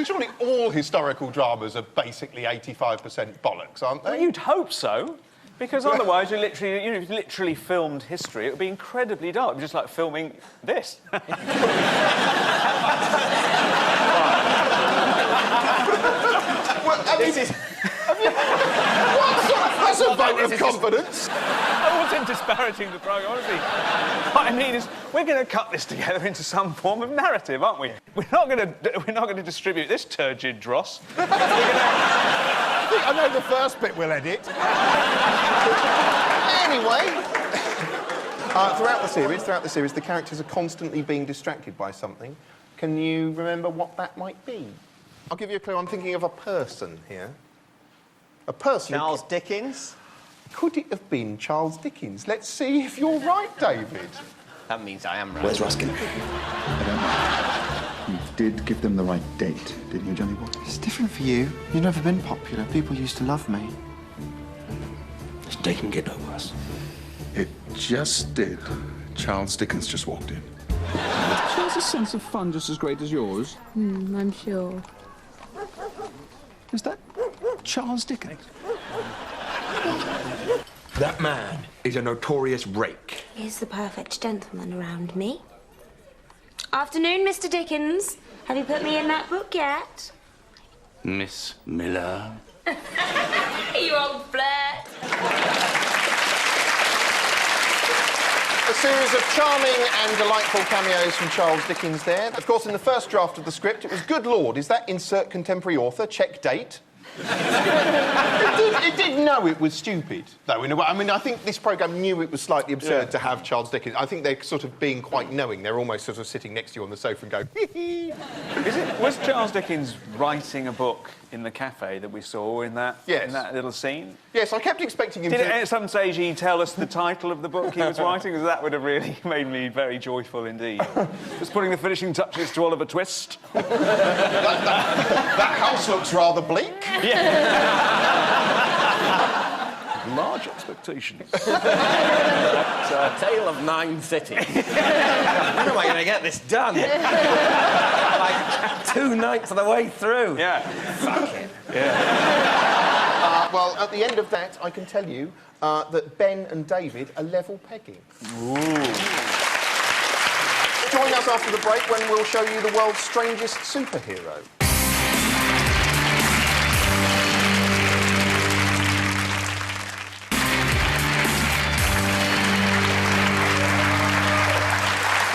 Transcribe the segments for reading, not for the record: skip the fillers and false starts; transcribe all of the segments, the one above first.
surely all historical dramas are basically 85% bollocks, aren't they? Well, you'd hope so. Because otherwise, if you literally filmed history, it would be incredibly dark. It would be just like filming this. Well, this is... That's a vote of confidence. I wasn't disparaging the programme, honestly. What I mean is, we're going to cut this together into some form of narrative, aren't we? We're not going to distribute this turgid dross. I know the first bit we'll edit. Anyway, throughout the series, the characters are constantly being distracted by something. Can you remember what that might be? I'll give you a clue. I'm thinking of a person here. A person. Charles Dickens? Could it have been Charles Dickens? Let's see if you're right, David. That means I am right. Where's Ruskin? I don't know. You did give them the right date, didn't you, Johnny Boy? It's different for you. You've never been popular. People used to love me. This day can get no worse. It just did. Charles Dickens just walked in. She has a sense of fun just as great as yours. I'm sure. Is that Charles Dickens? That man is a notorious rake. He's the perfect gentleman around me. Afternoon, Mr. Dickens. Have you put me in that book yet? Miss Miller. You old flirt. A series of charming and delightful cameos from Charles Dickens there. Of course, in the first draft of the script, it was, good Lord, is that insert contemporary author, check date? It did know it was stupid, though, in a way. I mean, I think this programme knew it was slightly absurd to have Charles Dickens. I think they're sort of being quite knowing. They're almost sort of sitting next to you on the sofa and going, hee-hee. Was Charles Dickens writing a book in the cafe that we saw in that, Yes. in that little scene? Yes, I kept expecting him Did to... at some stage he tell us the title of the book he was writing? Because that would have really made me very joyful indeed. Just putting the finishing touches to Oliver Twist. that house looks rather bleak. Yeah. Large expectations. A tale of 9 cities. When am I going to get this done? Like 2/9 of the way through. Yeah. Fuck it. Yeah. Well, at the end of that, I can tell you that Ben and David are level pegging. Ooh. Join us after the break when we'll show you the world's strangest superhero.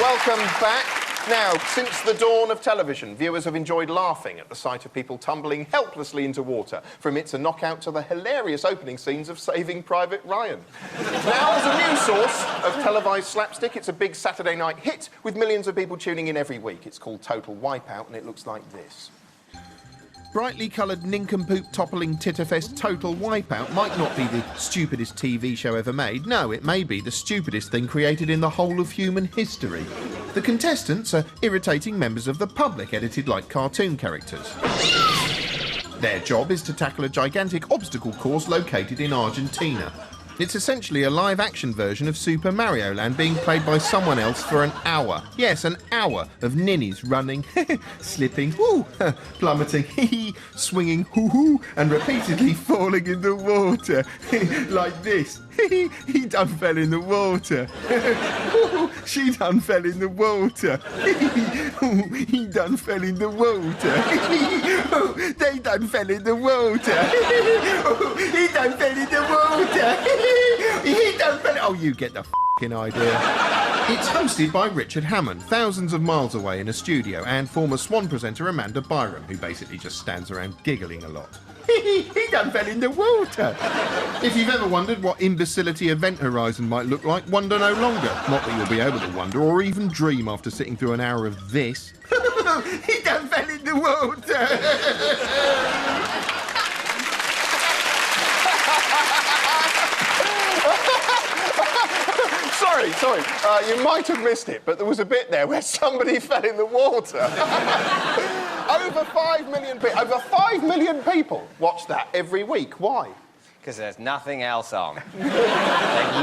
Welcome back. Now, since the dawn of television, viewers have enjoyed laughing at the sight of people tumbling helplessly into water, from It's a Knockout to the hilarious opening scenes of Saving Private Ryan. Now, as a new source of televised slapstick, it's a big Saturday night hit with millions of people tuning in every week. It's called Total Wipeout, and it looks like this. Brightly coloured nincompoop toppling titterfest Total Wipeout might not be the stupidest TV show ever made. No, it may be the stupidest thing created in the whole of human history. The contestants are irritating members of the public, edited like cartoon characters. Their job is to tackle a gigantic obstacle course located in Argentina. It's essentially a live-action version of Super Mario Land being played by someone else for an hour. Yes, an hour of ninnies running, slipping, woo, plummeting, swinging, hoo-hoo, and repeatedly falling in the water. Like this. He done fell in the water. She done fell in the water. He done fell in the water. They done fell in the water. He done fell in the water. He done fell... Oh, you get the f***ing idea. It's hosted by Richard Hammond, thousands of miles away in a studio, and former Swan presenter Amanda Byram, who basically just stands around giggling a lot. He done fell in the water. If you've ever wondered what imbecility Event Horizon might look like, wonder no longer. Not that you'll be able to wonder or even dream after sitting through an hour of this. He done fell in the water. Sorry, you might have missed it, but there was a bit there where somebody fell in the water. Over 5 million people watch that every week. Why? Because there's nothing else on. They've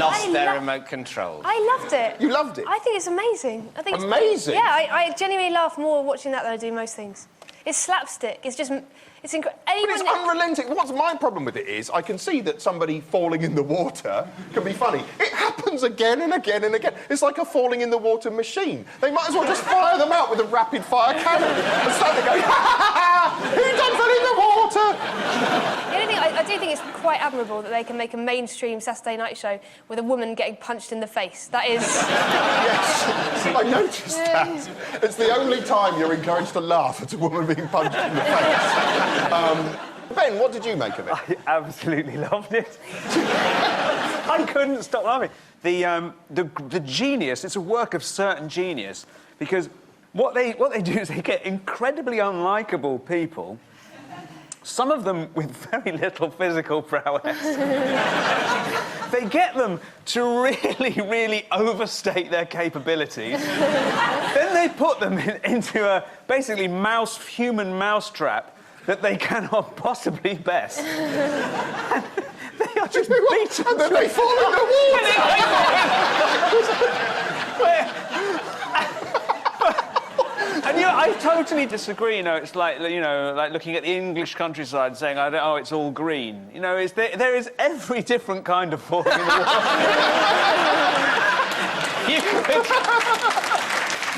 lost their remote control. I loved it. You loved it? I think it's amazing. I think amazing? I genuinely laugh more watching that than I do most things. It's slapstick. It's just... It's incredible. But it's unrelenting. What's my problem with it is I can see that somebody falling in the water can be funny. It happens again and again and again. It's like a falling in the water machine. They might as well just fire them out with a rapid-fire cannon and suddenly go, ha, ha, ha, who done fell in the water? The only thing, I do think it's quite admirable that they can make a mainstream Saturday night show with a woman getting punched in the face. That is... Yes, I noticed that. It's the only time you're encouraged to laugh at a woman being punched in the face. Ben, what did you make of it? I absolutely loved it. I couldn't stop laughing. The genius, it's a work of certain genius, because what they do is they get incredibly unlikable people, some of them with very little physical prowess. They get them to really, really overstate their capabilities. Then they put them into a basically human mousetrap that they cannot possibly best. And they are just beaten. And then they fall in the water! And I totally disagree. You know, it's like like looking at the English countryside and saying, "Oh, it's all green." You know, there is every different kind of falling in the water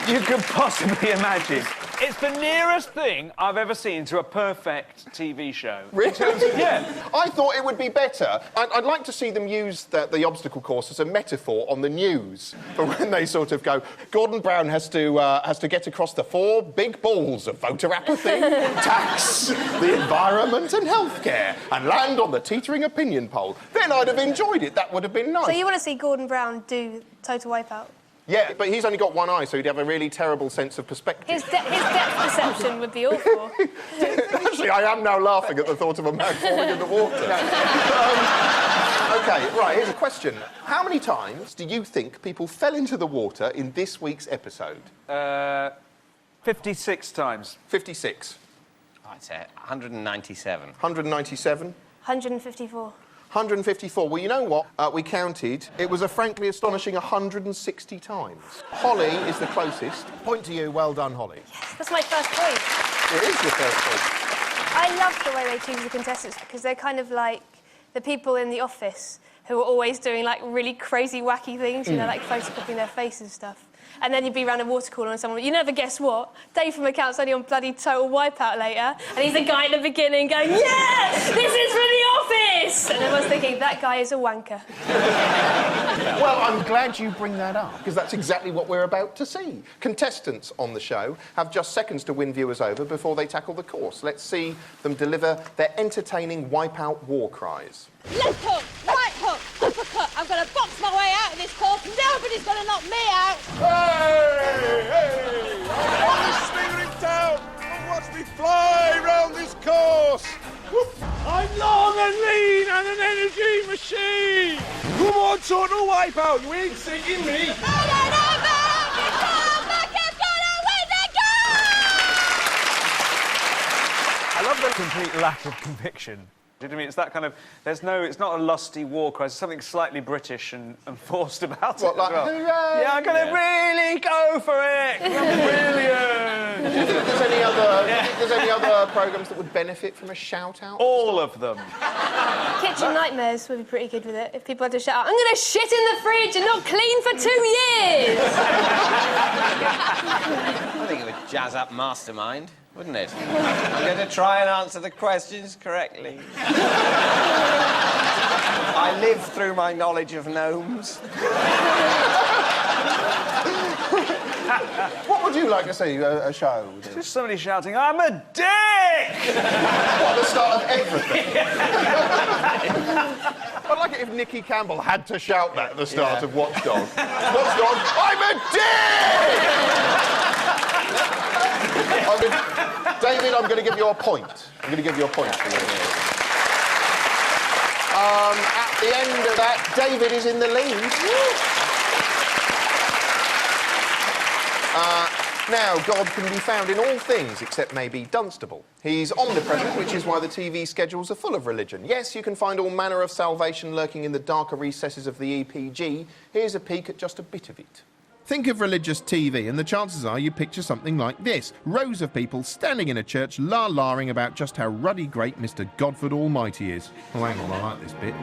you could possibly imagine. It's the nearest thing I've ever seen to a perfect TV show. Really? Yeah. I thought it would be better. I'd like to see them use the obstacle course as a metaphor on the news for when they sort of go, Gordon Brown has to get across the 4 big balls of voter apathy, tax, the environment and healthcare, and land on the teetering opinion poll. Then I'd have enjoyed it. That would have been nice. So you want to see Gordon Brown do Total Wipeout? Yeah, but he's only got one eye, so he'd have a really terrible sense of perspective. His depth perception would be awful. Actually, I am now laughing at the thought of a man falling in the water. OK, right, here's a question. How many times do you think people fell into the water in this week's episode? 56 times. 56. I'd say 197. 197? 154. 154. Well, you know what? We counted. It was a frankly astonishing 160 times. Holly is the closest. Point to you. Well done, Holly. Yes, that's my first point. It is your first point. I love the way they choose the contestants because they're kind of like the people in the office who are always doing like really crazy, wacky things, you know, like photocopying their face and stuff. And then you'd be around a water cooler and someone, you never guess what? Dave from Account's only on bloody Total Wipeout later, and he's the guy at the beginning going, yeah, this is for the office! And everyone's thinking, that guy is a wanker. Well, I'm glad you bring that up, because that's exactly what we're about to see. Contestants on the show have just seconds to win viewers over before they tackle the course. Let's see them deliver their entertaining Wipeout war cries. Left hook, right hook, uppercut. I'm going to box my way out of this course. Nobody's going to knock me out. Hey, hey! I'm the slinger in town. Watch me fly round this course. I'm long and lean and an energy machine. Come on, Total Wipeout. You ain't singing me. I love the complete lack of conviction. Do you know what I mean? It's that kind of... it's not a lusty war cry. It's something slightly British and forced about What, it like, as well. hooray? Yeah, I'm going to really go for it. Brilliant. Do you think there's any other programmes that would benefit from a shout-out? All of them. Kitchen Nightmares would be pretty good with it if people had to shout out, I'm going to shit in the fridge and not clean for 2 years! I think it would jazz up Mastermind, wouldn't it? I'm going to try and answer the questions correctly. I live through my knowledge of gnomes. What would you like to see a show? Just somebody shouting, I'm a dick! At the start of everything. I'd like it if Nicky Campbell had to shout that at the start of Watchdog. Watchdog, I'm a dick! David, I'm going to give you a point. I'm going to give you a point for you. At the end of that, David is in the lead. Now, God can be found in all things except maybe Dunstable. He's omnipresent, which is why the TV schedules are full of religion. Yes, you can find all manner of salvation lurking in the darker recesses of the EPG. Here's a peek at just a bit of it. Think of religious TV and the chances are you picture something like this. Rows of people standing in a church la-laring about just how ruddy great Mr. Godford Almighty is. Oh, hang on, I like this bit.